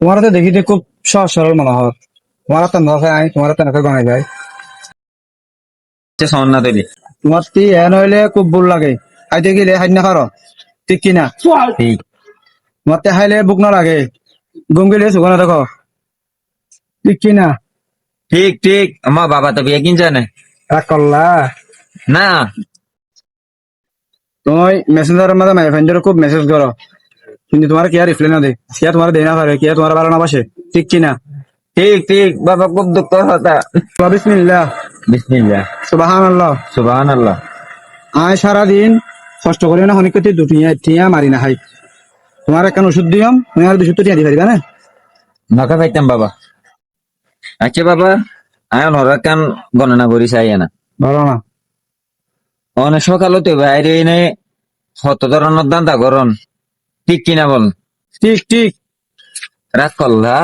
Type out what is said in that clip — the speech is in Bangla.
তোমার তো দেখিতে খুব সহজ সরল মনে হয়। তোমার তো নখায় আই তোমার তো নখায় বানাই যায়। সন্না তৈরি। তোমার তি এন হইলে খুব ভুল লাগে। খাইতে গেলে হাই না খারো, ঠিক কিনা? ঠিক তোমার তে খাইলে বুক না লাগে, ঘুম গেলে সুগনা দেখো, ঠিক কিনা? ঠিক ঠিক, আমার বাবা তো বিয়ে কিনছে না। রাগ করলা? না, তুমি মেসেঞ্জারের মধ্যে মাই ফ্রেন্ডের খুব মেসেজ করো, কিন্তু তোমার কি আর রিপ্লাই না দে, কে তোমার দেয় না পারে, কে তোমার ভালো না বাসে, ঠিক কিনা? ঠিক ঠিক, বাবা খুব দুঃখ হতা। বিসমিল্লাহ, বিসমিল্লাহ, সুবহানাল্লাহ। সুবহানাল্লাহ। আয় সারাদিন কষ্ট করি না, অনেক কিছু দুটিয়া টিয়া মারি না খাই। তোমার একখান ওষুধ দিয়ম, তুমি আর দুশো টিয়া দি পারিবা না? নখা পাইতাম বাবা। আচ্ছা বাবা, আমি নরাকান গণনা করি চাই না। ভালো না? অনেক সকালতে বাইরে এনে হত ধরনের দান্দা করন, ঠিক কিনা বল? ঠিক ঠিক। রাগ করলা?